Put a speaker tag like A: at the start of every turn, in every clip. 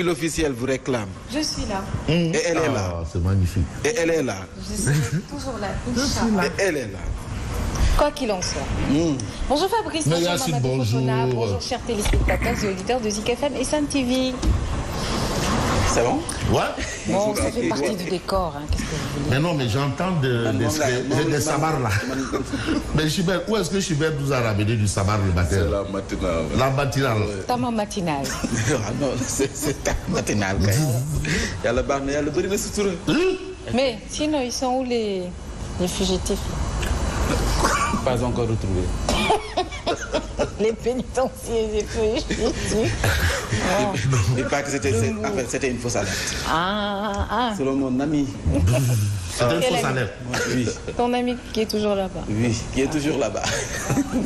A: L'officiel vous réclame.
B: Je suis là.
A: Et elle est là.
C: C'est magnifique.
A: Et elle est là.
B: Je suis toujours là.
A: Et elle est là.
B: Quoi qu'il en soit. Bonjour Fabrice.
C: Mais Yacine, bonjour.
B: Bonjour chers téléspectateurs et auditeurs de Zik FM et Sun TV.
A: C'est bon?
C: Ouais.
B: Bon, ça fait partie du décor. Hein. Qu'est-ce que vous voulez?
C: Mais non, mais j'entends des sabars là. Mais Chibert, où est-ce que Chibert nous a ramené du sabar le matin?
D: C'est la matinale.
C: La matinale.
B: T'as ma matinale.
A: Ah non, c'est ta matinale. Il y a le bar, mais il y a le bruit de suture.
B: Mais sinon, ils sont où les fugitifs?
A: Pas encore retrouvé.
B: Les pénitenciers et fugitifs.
A: Je dis pas que c'était une fausse alerte.
B: Ah.
A: Selon mon ami.
C: C'était une fausse alerte.
A: Oui.
B: Ton ami qui est toujours là-bas.
A: Oui, qui est toujours là-bas.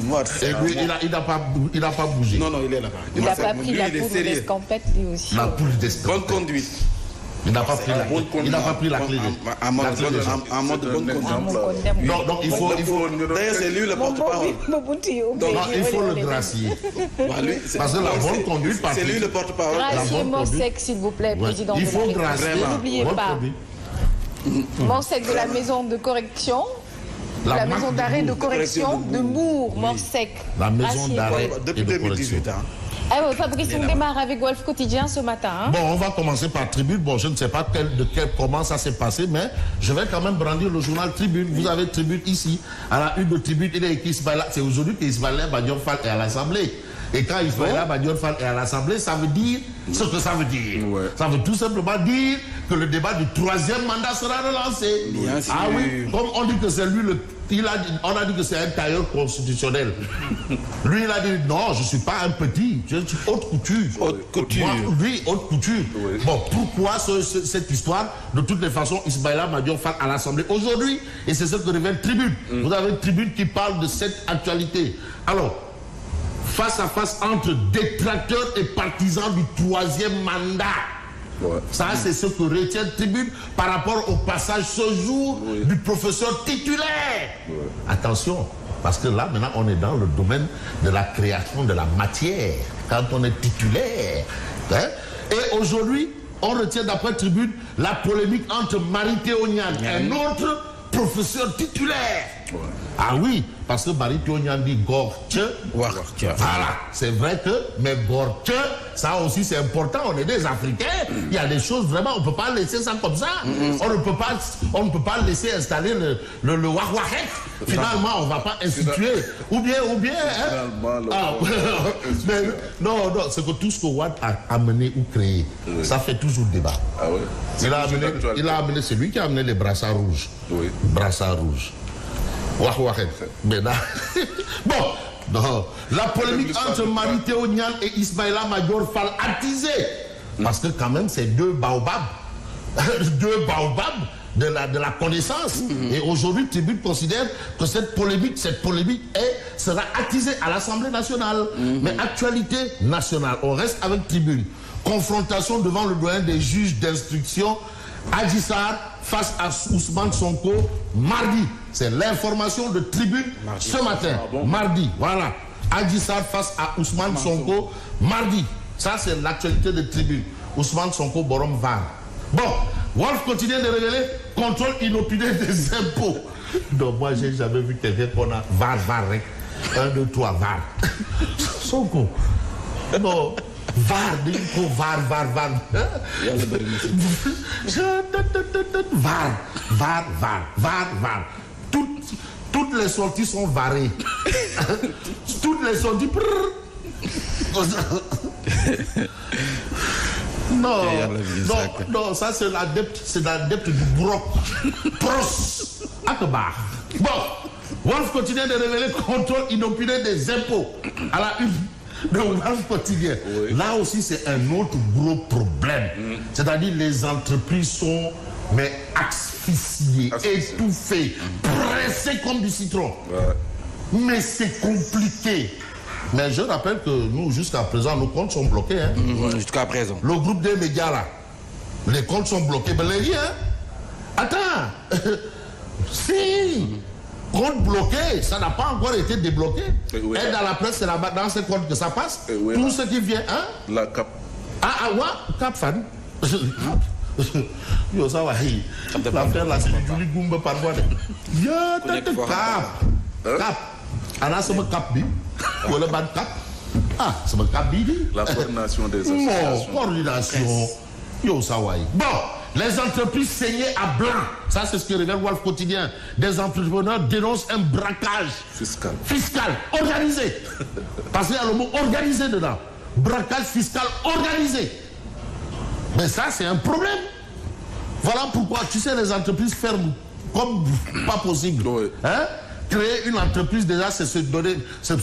A: Mort.
C: Et lui, il n'a pas bougé.
A: Non, il est là-bas.
B: Il n'a pas pris la poudre d'escampette lui aussi.
C: La poudre d'escampette.
A: Bonne conduite.
C: Il n'a pas pris la clé.
A: En mode bonne conduite.
C: Donc il faut.
A: D'ailleurs, c'est lui le porte-parole.
C: Non, il faut le gracier. Parce que la bonne conduite,
A: c'est lui le porte-parole.
B: Gracier Morsec, s'il vous plaît, président de la République.
C: Il faut gracier.
B: N'oubliez pas. Morsec de la maison de correction. La maison d'arrêt de correction de Mour, Morsec.
C: La maison d'arrêt
A: depuis 2018.
B: Alors, Fabrice, on démarre avec Wolf Quotidien ce matin. Hein?
C: Bon, on va commencer par Tribune. Bon, je ne sais pas comment ça s'est passé, mais je vais quand même brandir le journal Tribune. Vous avez Tribune ici. À la une de Tribune, il est écrit Ismaïla. C'est aujourd'hui qu'Ismaïla Madior Fall est à l'Assemblée. Et quand Ismaïla Madior Fall est à l'Assemblée, ça veut dire ce que ça veut dire. Ouais. Ça veut tout simplement dire que le débat du troisième mandat sera relancé.
A: Bien sûr.
C: Ah oui, comme on dit que c'est lui on a dit que c'est un tailleur constitutionnel. Lui, il a dit non, je ne suis pas un petit, je suis haute couture.
A: Haute couture.
C: Lui, haute couture. Oui. Bon, pourquoi cette histoire? De toutes les façons, Ismaïla Madior Fall à l'Assemblée aujourd'hui, et c'est ce que révèle Tribune. Vous avez une Tribune qui parle de cette actualité. Alors, face à face entre détracteurs et partisans du troisième mandat. Ouais. Ça, c'est ce que retient Tribune par rapport au passage ce jour du professeur titulaire. Ouais. Attention, parce que là, maintenant, on est dans le domaine de la création de la matière, quand on est titulaire. Hein? Et aujourd'hui, on retient d'après Tribune la polémique entre Marie-Théo Niane et un autre professeur titulaire. Ouais. Ah oui, parce que Marie-Théo Niane dit Gorche. Voilà, c'est vrai que, mais Gorche, ça aussi c'est important, on est des Africains, il y a des choses vraiment, on ne peut pas laisser ça comme ça. On ne peut pas laisser installer le Wahwahet. Finalement, on ne va pas instituer. Ou bien, hein? Mais, non, c'est que tout ce que Watt a amené ou créé, ça fait toujours débat.
D: Ah oui.
C: Il a amené, c'est lui qui a amené les brassards rouges. Oui. Brassards rouges. Mais là, bon, non. La polémique entre Marie-Théo Niane et Ismaïla Madior Fall attisée. Parce que quand même, c'est deux baobabs de la connaissance. Et aujourd'hui, Tribune considère que cette polémique sera attisée à l'Assemblée nationale. Mais actualité nationale, on reste avec Tribune. Confrontation devant le doyen des juges d'instruction. Adji Sarr face à Ousmane Sonko mardi. C'est l'information de Tribune ce matin. Mardi, voilà. Adji Sarr face à Ousmane Sonko mardi. Ça, c'est l'actualité de Tribune. Ousmane Sonko Borom Var. Bon, Wolf continue de révéler contrôle inopiné des impôts. Donc, moi, j'ai jamais vu quelqu'un qu'on a Var. 1, 2, 3, Var. Sonko. Non. Var. Toutes les sorties sont varées. Toutes les sorties. Non, ça c'est l'adepte du broc. Pros. Akbar. Bon, Wolf continue de révéler contrôle inopiné des impôts à la une. Le Wolf quotidien. Oui. Là aussi, c'est un autre gros problème. C'est-à-dire les entreprises sont asphyxiées, étouffées, pressées comme du citron. Ouais. Mais c'est compliqué. Mais je rappelle que nous, jusqu'à présent, nos comptes sont bloqués. Hein.
A: Jusqu'à présent.
C: Le groupe des médias, là, les comptes sont bloqués. Mais les rien. Attends. Si. Compte bloqué, ça n'a pas encore été débloqué. Et dans la presse, c'est là-bas, dans ces comptes que ça passe. Tout ce qui vient, hein?
D: La CAP.
C: Cap Fan. Yo, ça va. L'affaire là, c'est du Goumba parfois. Cap. Alors, c'est mon cap. Ou le ban cap. C'est mon cap.
D: La coordination des associations.
C: Coordination. Yo, ça va. Bon, les entreprises saignées à blanc. Ça, c'est ce que révèle Wolf Quotidien. Des entrepreneurs dénoncent un braquage fiscal organisé. Parce qu'il y a le mot organisé dedans. Braquage fiscal organisé. Mais ça, c'est un problème. Voilà pourquoi, tu sais, les entreprises ferment comme pas possible.
D: Oui.
C: Hein? Créer une entreprise, déjà, c'est se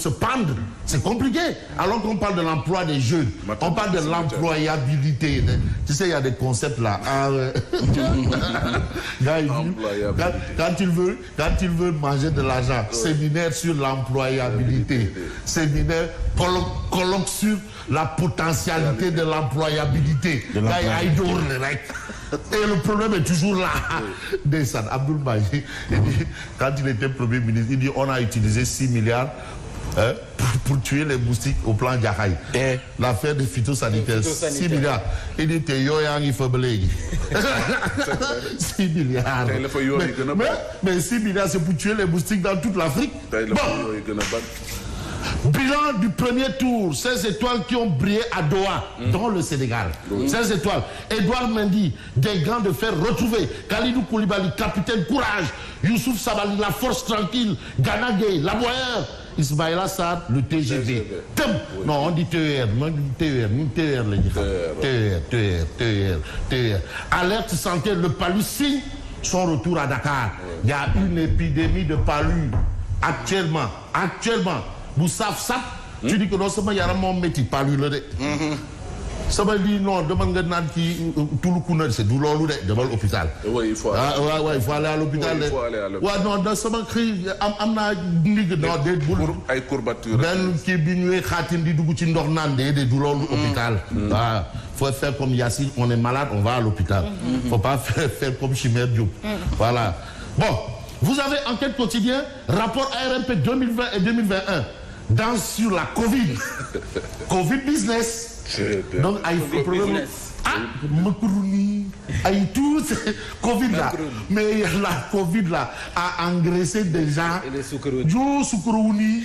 C: pendre. C'est compliqué. Alors qu'on parle de l'emploi des jeunes, on parle de l'employabilité. Tu sais, il y a des concepts là. Quand ils veulent manger de l'argent, séminaire sur l'employabilité, séminaire, colloque sur la potentialité de l'employabilité. Et le problème est toujours là. Dessan Abdoul Baji, quand il était Premier ministre, il dit on a utilisé 6 milliards pour tuer les moustiques au plan Djahaï. L'affaire des phytosanitaires, 6 milliards. Il dit il faut blaguer. 6 milliards. Mais 6 milliards, c'est pour tuer les moustiques dans toute l'Afrique. Bilan du premier tour, 16 étoiles qui ont brillé à Doha, dans le Sénégal. 16 étoiles. Edouard Mendy, des gants de fer retrouvés. Khalidou Koulibaly, capitaine courage. Youssouf Sabali, la force tranquille. Gana Gueye, la boyeur. Ismaïla Sarr, le TGV. Non, on dit TER. TER. Alerte santé, le palu signe son retour à Dakar. Il y a une épidémie de palu actuellement. Boussaf Sap, tu dis que non seulement il y a un moment métier, pas lui le dé. Ça veut dire non, demande tout le coup, c'est douleur de l'hôpital.
D: Oui, il faut
C: aller à l'hôpital. Ouais, non, dans ce moment, amna nig non des boules.
D: Ay courbature.
C: Ben qui binué khatin di dugg ci ndox nan des douleurs l'hôpital. Faut faire comme Yassine, on est malade, on va à l'hôpital. Faut pas faire comme Chimère Diop. Voilà. Bon, vous avez enquête quotidien, rapport ARMP 2020 et 2021. Sur la Covid business. Donc, il faut problème. Macaroni, tout Covid là. Mais la Covid là a engraissé des gens.
A: Et les soucrouni.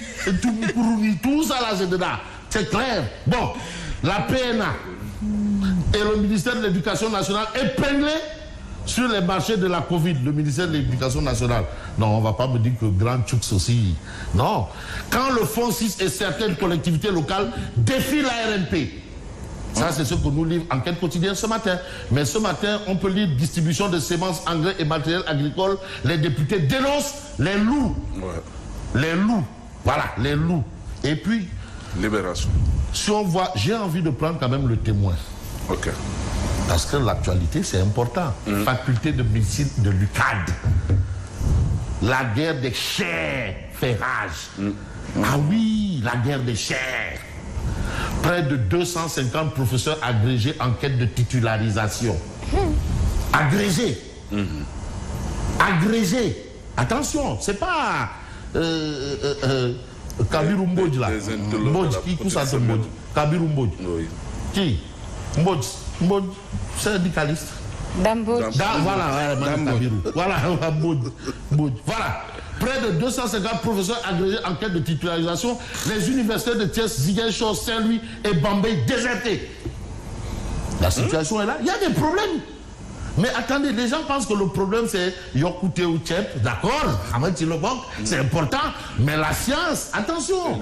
C: Tout ça là, c'est dedans. C'est clair. Bon, la PNA et le ministère de l'Éducation nationale épinglés sur les marchés de la Covid, le ministère de l'Éducation nationale. Non, on ne va pas me dire que Grand Tchouks aussi. Non. Quand le Fonds 6 et certaines collectivités locales défient l'ARMP. Ça, c'est ce que nous livre Enquête quotidienne ce matin. Mais ce matin, on peut lire distribution de semences, engrais et matériel agricole. Les députés dénoncent les loups. Les loups. Voilà, les loups. Et puis...
D: Libération.
C: Si on voit... J'ai envie de prendre quand même le témoin.
D: Ok.
C: Parce que l'actualité, c'est important. Faculté de médecine de l'UCAD. La guerre des chairs fait rage. Ah oui, la guerre des chairs. Près de 250 professeurs agrégés en quête de titularisation. Agrégés. Agrégés. Attention, c'est pas... Kabiru Mbodj là. Mbodj, qui couche à ce Mbodj? Kabiru Mbodj. Qui? Mbodj, syndicaliste.
B: Dambodj.
C: Voilà, Mbodj. Voilà. Près de 250 professeurs agrégés en quête de titularisation. Les universités de Thiès, Ziguinchor, Saint-Louis et Bambey désertées. La situation est là. Il y a des problèmes. Mais attendez, les gens pensent que le problème c'est Yokouté ou Tchep. D'accord, c'est important. Mais la science, attention.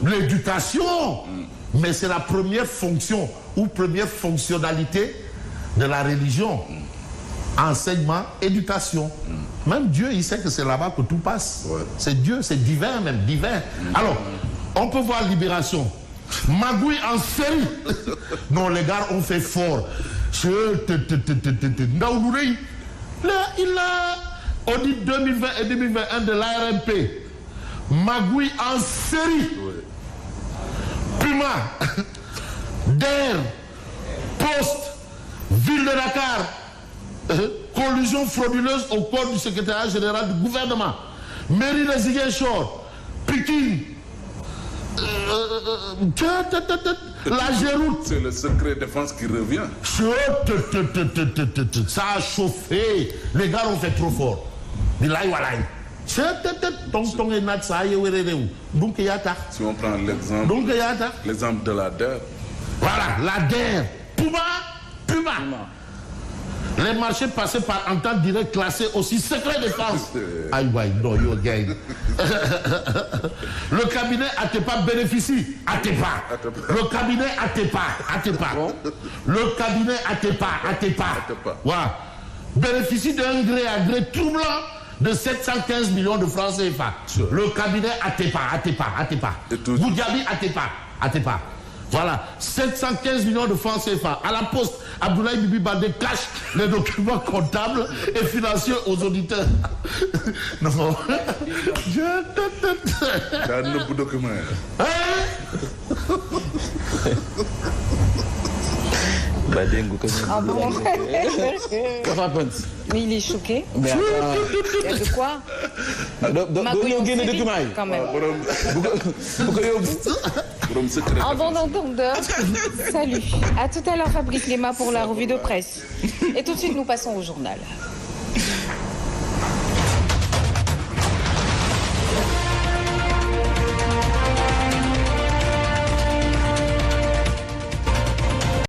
C: L'éducation. Mais c'est la première fonction ou première fonctionnalité de la religion. Enseignement, éducation. Même Dieu, il sait que c'est là-bas que tout passe. C'est Dieu, c'est divin même, divin. Alors, on peut voir Libération. Magouille en série. Non, les gars ont fait fort. Là, il a audit 2020 et 2021 de l'ARMP. Magouille en série. Puma, DER, Poste, Ville de Dakar, collusion frauduleuse au corps du secrétariat général du gouvernement, mairie de Ziguinchor, Pikine, La Géroute.
D: C'est le secret défense qui revient.
C: Ça a chauffé. Les gars ont fait trop fort. Bilaï walai. Si on
D: prend l'exemple de la DER.
C: Voilà, la DER. Puma. Les marchés passés par entente directe classés aussi secret défense. Aïe, non, you again. Le cabinet Atepa bénéficie. Atepa. Le cabinet Atepa. Le cabinet Atepa. Voilà. Bénéficie d'un gré à gré troublant de 715 millions de francs CFA. Le cabinet Atepa. Boudjabi Atepa. Voilà, 715 millions de francs CFA. À la poste, Abdoulaye Bibi Baldé cache les documents comptables et financiers aux auditeurs. Non.
D: T'as un nouveau document.
B: Ah bon? Mais il est choqué. Il y a de quoi? Quand même. En bon entendeur, salut. À tout à l'heure, Fabrice Lema pour la revue de presse. Et tout de suite, nous passons au journal.